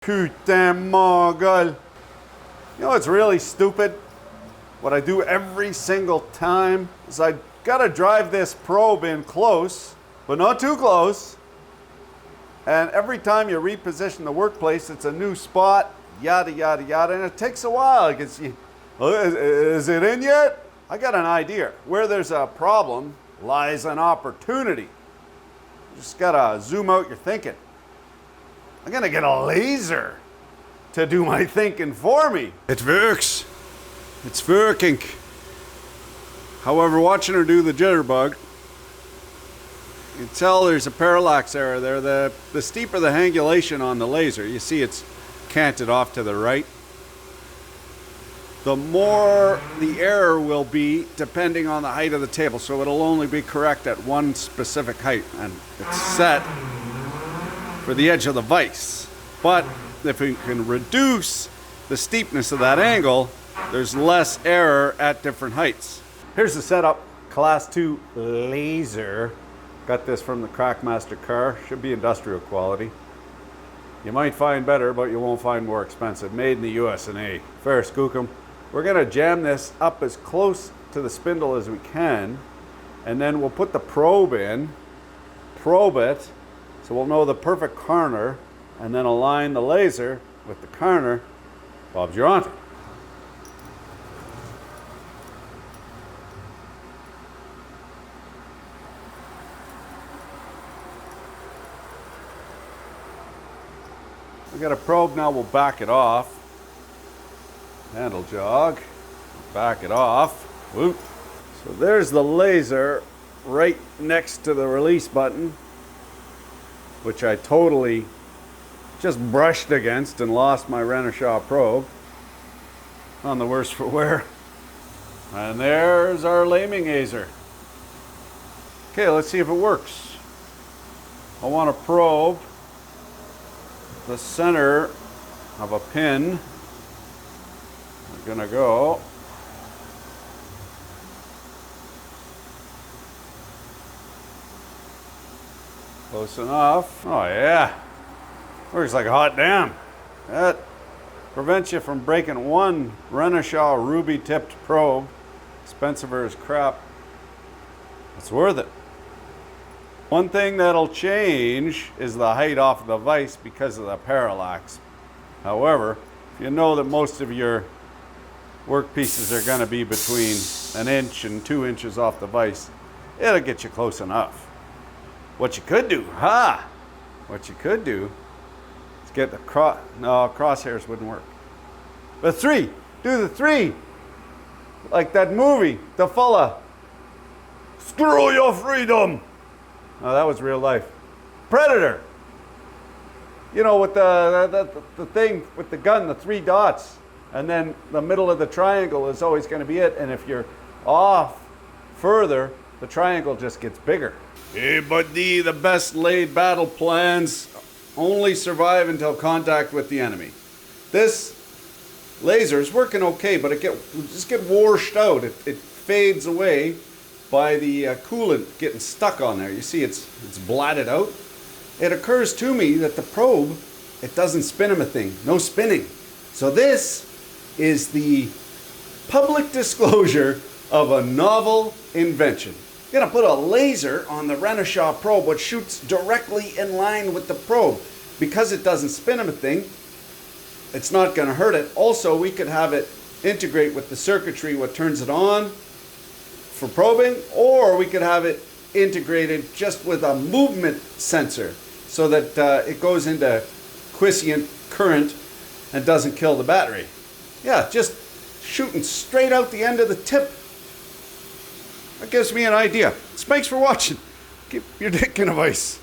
Putain Mongol. You know what's really stupid? What I do every single time is I gotta drive this probe in close, but not too close. And every time you reposition the workplace, it's a new spot, yada, yada, yada, and it takes a while. Is it in yet? I got an idea. Where there's a problem lies an opportunity. You just gotta zoom out your thinking. I'm gonna get a laser to do my thinking for me. It works. It's working. However, watching her do the jitterbug, you can tell there's a parallax error there. The steeper the angulation on the laser, you see it's canted off to the right, the more the error will be depending on the height of the table. So it'll only be correct at one specific height, and it's set for the edge of the vise. But if we can reduce the steepness of that angle, there's less error at different heights. Here's the setup. Class 2 laser. Got this from the Crackmaster car. Should be industrial quality. You might find better, but you won't find more expensive. Made in the USA. Fair skookum. We're gonna jam this up as close to the spindle as we can, and then we'll put the probe in, probe it, so we'll know the perfect corner, and then align the laser with the corner. Bob's your auntie. We got a probe now, we'll back it off. Handle jog, back it off. Whoop. So there's the laser right next to the release button, which I totally just brushed against and lost my Renishaw probe. On the worst for wear. And there's our laming laser. Okay, let's see if it works. I want to probe the center of a pin. We're gonna go close enough. Oh yeah, works like a hot damn. That prevents you from breaking one Renishaw ruby tipped probe. Expensive as crap. It's worth it. One thing that'll change is the height off of the vise because of the parallax. However, if you know that most of your work pieces are going to be between 1 inch and 2 inches off the vise, it'll get you close enough. What you could do, what you could do is get the crosshairs wouldn't work. But 3, do the 3. Like that movie, the fella, screw your freedom. Oh, that was real life. Predator. You know, with the thing with the gun, the 3 dots, and then the middle of the triangle is always going to be it. And if you're off further, the triangle just gets bigger. Hey, buddy, the best laid battle plans only survive until contact with the enemy. This laser is working okay, but it just get washed out. It fades away by the coolant getting stuck on there. You see it's blatted out. It occurs to me that the probe, it doesn't spin him a thing. No spinning. So this is the public disclosure of a novel invention. You're gonna put a laser on the Renishaw probe which shoots directly in line with the probe. Because it doesn't spin him a thing, it's not gonna hurt it. Also, we could have it integrate with the circuitry what turns it on for probing, or we could have it integrated just with a movement sensor so that it goes into quiescent current and doesn't kill the battery. Yeah, just shooting straight out the end of the tip. That gives me an idea. Thanks for watching. Keep your dick in a vise.